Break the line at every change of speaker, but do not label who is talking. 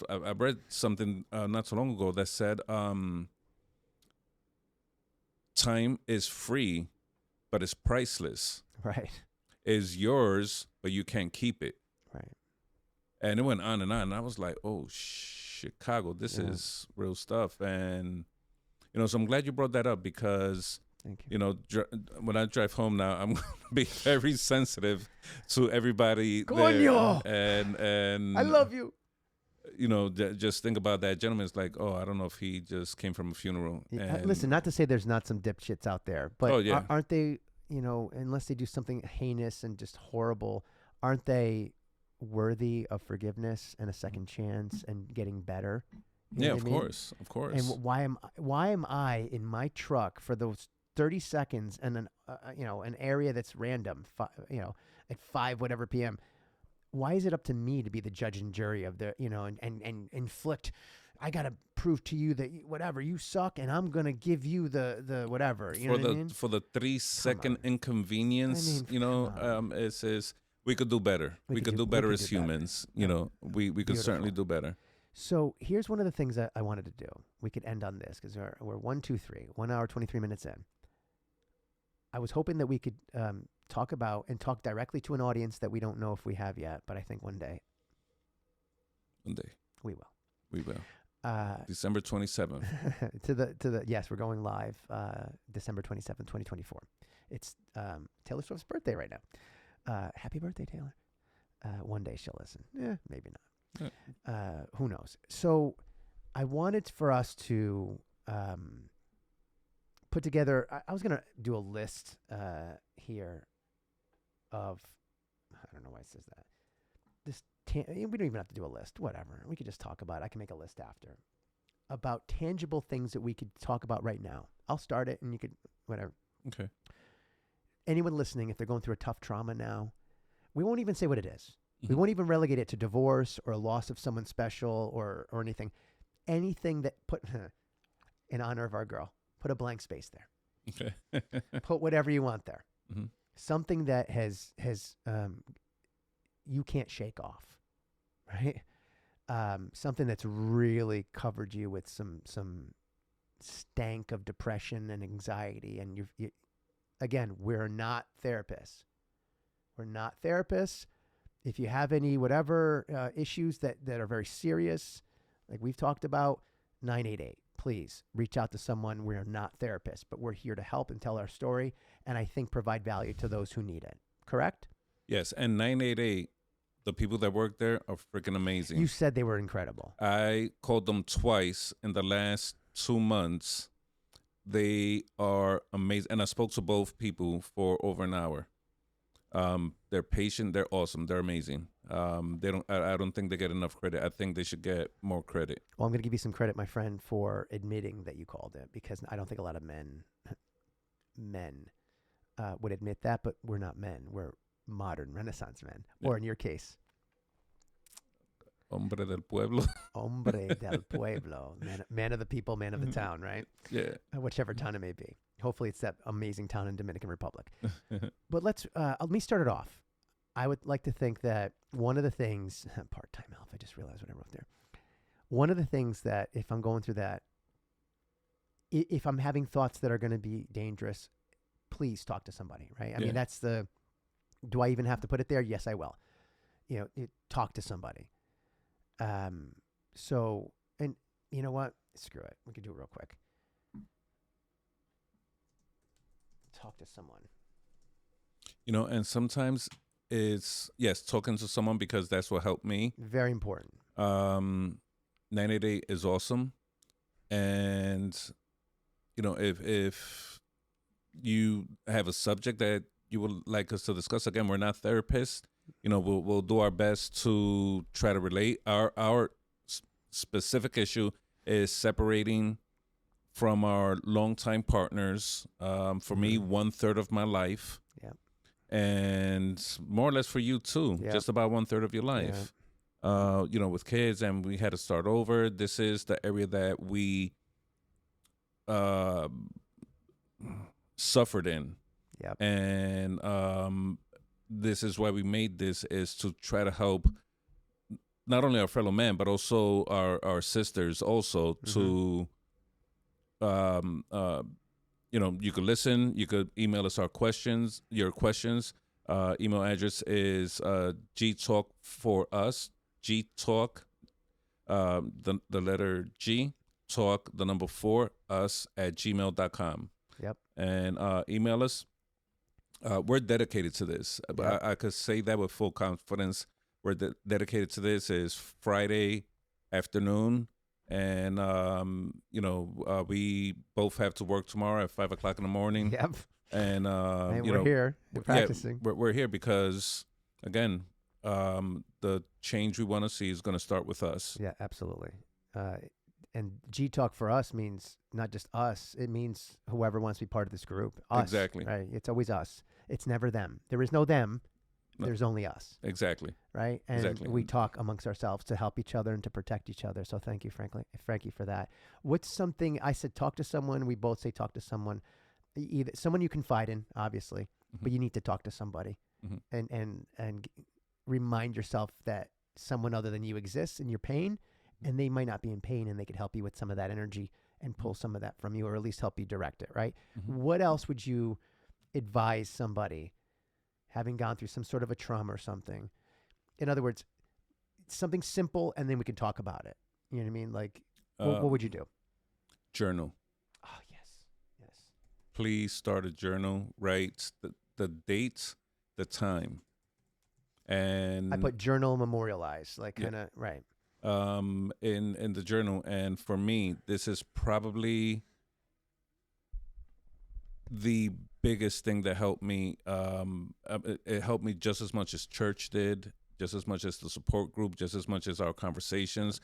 I read something not so long ago that said time is free, but it's priceless.
Right.
It's yours, but you can't keep it.
Right.
And it went on, and I was like, oh, Chicago, this
Yeah.
is real stuff. And, so I'm glad you brought that up because,
Thank you.
when I drive home now, I'm going to be very sensitive to everybody
Coño!
there. And
I love you.
Just think about that gentleman. It's like, oh, I don't know if he just came from a funeral. And
Listen, not to say there's not some dipshits out there, but
Oh, yeah.
aren't they, unless they do something heinous and just horrible, aren't they worthy of forgiveness and a second chance and getting better? You know
Yeah,
what
of
I mean?
course, of course.
And why am I in my truck for those 30 seconds and an area that's random, at 5 whatever p.m. Why is it up to me to be the judge and jury of the, and inflict? I gotta prove to you that whatever you suck, and I'm gonna give you the whatever. You know what I mean?
For the 3-second inconvenience,
I mean, come
it says we could do better. We could do better as humans. We could certainly do better.
So here's one of the things that I wanted to do. We could end on this because we're 1 hour 23 minutes in. I was hoping that we could talk directly to an audience that we don't know if we have yet, but I think one day
One day
we will.
we will. December 27th.
to the yes, we're going live December 27th, 2024. It's Taylor Swift's birthday right now. Happy birthday, Taylor. One day she'll listen. Maybe not. Who knows? So I wanted for us to put together, I was going to do a list here of, I don't know why it says that. We don't even have to do a list, whatever. We could just talk about it. I can make a list after. About tangible things that we could talk about right now. I'll start it and you could, whatever.
Okay.
Anyone listening, if they're going through a tough trauma now, we won't even say what it is.
Mm-hmm.
We won't even relegate it to divorce or a loss of someone special or anything. Anything that put, in honor of our girl, put a blank space there.
Okay.
Put whatever you want there.
Mm-hmm.
Something that has you can't shake off, right? Something that's really covered you with some stank of depression and anxiety. And you again, we're not therapists. We're not therapists. If you have any whatever issues that are very serious, like we've talked about, 988. Please reach out to someone. We're not therapists, but we're here to help and tell our story, and I think provide value to those who need it. Correct?
Yes, and 988, the people that work there are freaking amazing.
You said they were incredible.
I called them twice in the last 2 months. They are amazing, and I spoke to both people for over an hour. They're patient. They're awesome. They're amazing. I don't think they get enough credit. I think they should get more credit.
Well, I'm going to give you some credit, my friend, for admitting that you called it, because I don't think a lot of men would admit that, but we're not men. We're modern Renaissance men, or in your case,
Hombre del pueblo.
Hombre del pueblo, man of the people, man of the town, right?
Yeah.
Whichever town it may be. Hopefully it's that amazing town in Dominican Republic. But let me start it off. I would like to think that one of the things, part-time elf, I just realized what I wrote there. One of the things that if I'm going through that, if I'm having thoughts that are going to be dangerous, please talk to somebody, right? I mean, that's do I even have to put it there? Yes, I will. Talk to somebody. So, and you know what? Screw it. We can do it real quick. Talk to someone.
And sometimes it's, talking to someone, because that's what helped me.
Very important.
988 is awesome. And, if you have a subject that you would like us to discuss, again, we're not therapists. We'll do our best to try to relate. Our specific issue is separating from our longtime partners. For me, 1/3 of my life.
Yep.
And more or less for you too.
Yep.
Just about 1/3 of your life.
Yep.
With kids, and we had to start over. This is the area that we suffered in.
Yep.
And this is why we made this, is to try to help not only our fellow man, but also our sisters also to, you could listen, you could email us your questions. Email address is gtalk for us, gtalk, the letter G, talk, the number 4, us at gmail.com.
Yep.
And email us. We're dedicated to this.
Yep.
I could say that with full confidence. We're dedicated to this. Is Friday afternoon, and we both have to work tomorrow at 5:00 in the morning.
Yep.
And
And we're here. We're practicing.
We're here because again, the change we want to see is going to start with us.
Yeah, absolutely. And G Talk for us means not just us. It means whoever wants to be part of this group. Us,
Exactly.
right? It's always us. It's never them. There is no them.
No.
There's only us.
Exactly.
Right? And
Exactly.
we talk amongst ourselves to help each other and to protect each other. So thank you, Frankie, for that. What's something I said, talk to someone. We both say talk to someone. Either someone you confide in, obviously, but you need to talk to somebody and remind yourself that someone other than you exists in your pain, and they might not be in pain, and they could help you with some of that energy and pull some of that from you, or at least help you direct it, right? What else would you advise somebody having gone through some sort of a trauma or something? In other words, something simple, and then we can talk about it. You know what I mean? Like, what would you do?
Journal.
Oh, yes. Yes.
Please start a journal. Write the date, the time. And
I put journal memorialize, like kind of, right.
In the journal. And for me, this is probably the biggest thing that helped me. It helped me just as much as church did, just as much as the support group, just as much as our conversations.